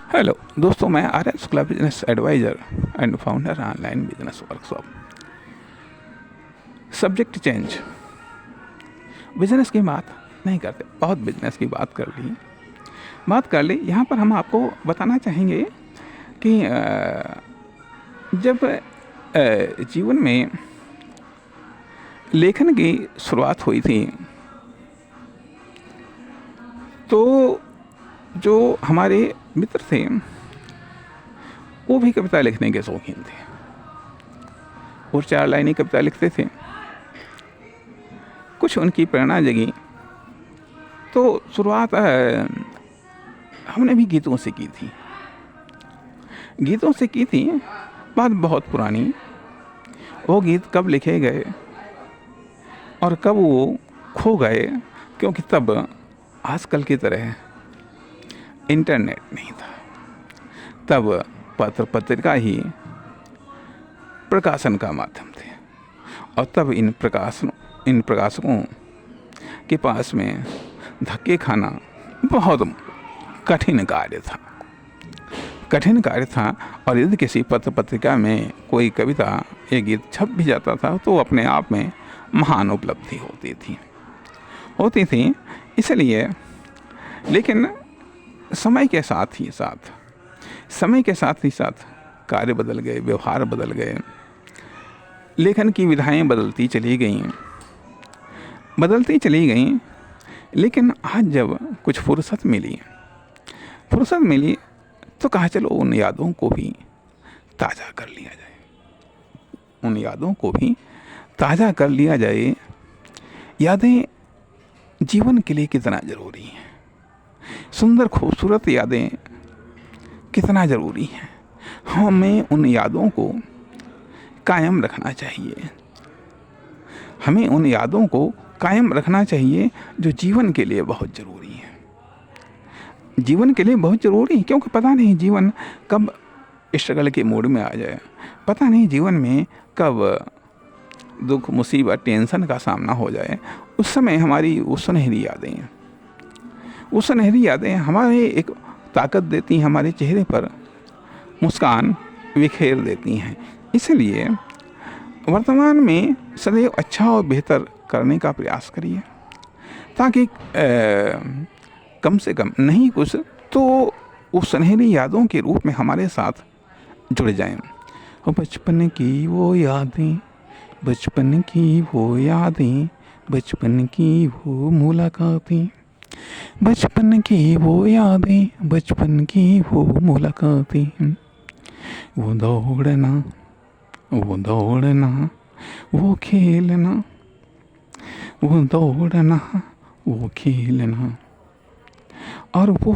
Hello दोस्तों, मैं Aryan Shukla, business adviser and founder online business workshop. Subject change. Business की बात नहीं करते, बहुत बिजनेस की बात कर ली। यहाँ पर हम आपको बताना चाहेंगे कि जब जीवन में लेखन की शुरुआत हुई थी तो जो हमारे मित्र थे वो भी कविता लिखने के शौकीन थे और 4 लाइनें कविता लिखते थे। कुछ उनकी प्रेरणा जगी तो शुरुआत हमने भी गीतों से की थी। बात बहुत पुरानी। वो गीत कब लिखे गए और कब वो खो गए, क्योंकि तब आजकल की तरह इंटरनेट नहीं था। तब पत्र पत्रिका ही प्रकाशन का माध्यम थे और तब इन प्रकाशकों के पास में धक्के खाना बहुत कठिन कार्य था। और यदि किसी पत्र पत्रिका में कोई कविता या गीत छप भी जाता था तो अपने आप में महान उपलब्धि होती थी। इसलिए लेकिन समय के साथ ही साथ कार्य बदल गए, व्यवहार बदल गए, लेखन की विधाएं बदलती चली गईं। लेकिन आज जब कुछ फुर्सत मिली तो कहा चलो उन यादों को भी ताज़ा कर लिया जाए। यादें जीवन के लिए कितना ज़रूरी हैं, सुंदर खूबसूरत यादें कितना ज़रूरी हैं। हमें उन यादों को कायम रखना चाहिए जो जीवन के लिए बहुत ज़रूरी है। क्योंकि पता नहीं जीवन कब स्ट्रगल के मोड में आ जाए, पता नहीं जीवन में कब दुख, मुसीबत, टेंशन का सामना हो जाए। उस समय हमारी वो सुनहरी यादें हमारे एक ताकत देती हैं, हमारे चेहरे पर मुस्कान बिखेर देती हैं। इसलिए वर्तमान में सदैव अच्छा और बेहतर करने का प्रयास करिए, ताकि कम से कम नहीं कुछ तो वो सुनहरी यादों के रूप में हमारे साथ जुड़ जाएं। बचपन की वो यादें, बचपन की वो मुलाकातें, बचपन की वो यादें, बचपन की वो मुलाकातें। वो दौड़ना, वो खेलना, वो दौड़ना, वो खेलना, और वो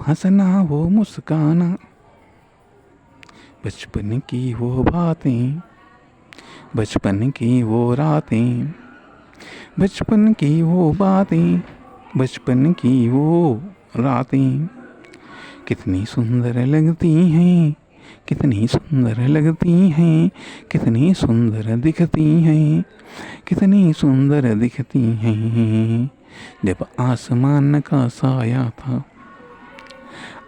हंसना, वो मुस्काना। बचपन की वो बातें, बचपन की वो रातें, बचपन की वो बातें, बचपन की वो रातें। कितनी सुंदर लगती हैं, कितनी सुंदर लगती हैं, कितनी सुंदर दिखती हैं, कितनी सुंदर दिखती हैं। जब आसमान का साया था,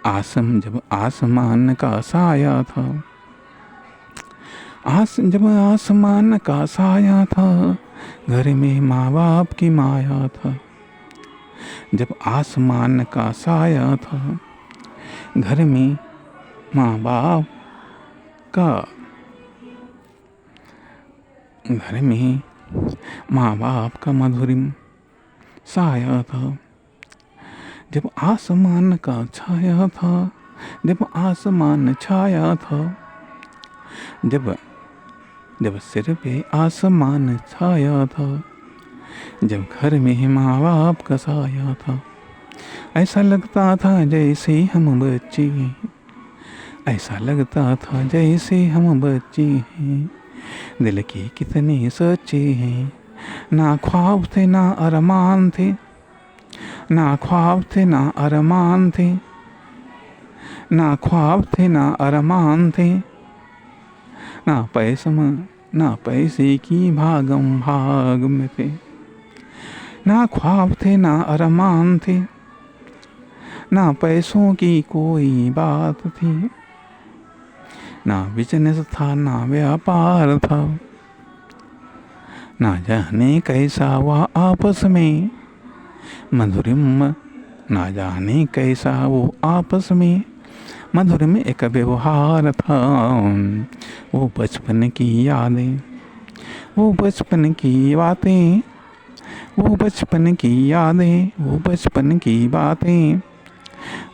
जब आसमान का साया था, जब आसमान का साया था, घर में माँ बाप की माया था। जब आसमान का साया था, घर में माँ बाप का मधुरिम साया था। जब आसमान का छाया था, जब आसमान छाया था, जब सिर पे आसमान छाया था, जब घर में माँ बाप का साया था। ऐसा लगता था जैसे हम बच्चे हैं, ऐसा लगता था जैसे हम बच्चे हैं। दिल के कितने सच्चे हैं, ना ख्वाब थे ना अरमान थे, ना ख्वाब थे ना अरमान थे, ना ख्वाब थे ना अरमान थे, ना पैसे की भागम भाग में थे। ना ख्वाब थे ना अरमान थे, ना पैसों की कोई बात थी, ना बिजनेस था ना व्यापार था, ना जाने कैसा हुआ आपस में मधुरिम, ना जाने कैसा वो आपस में मधुर में एक व्यवहार था। वो बचपन की यादें, वो बचपन की बातें, वो बचपन की यादें, वो बचपन की बातें,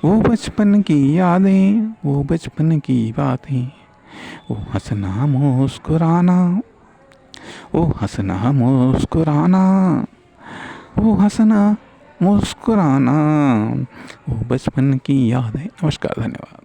वो बचपन की यादें, वो बचपन की बातें, वो हंसना मुस्कुराना, वो हंसना मुस्कुराना, वो हंसना मुस्कुराना, वो बचपन की यादें। नमस्कार, धन्यवाद।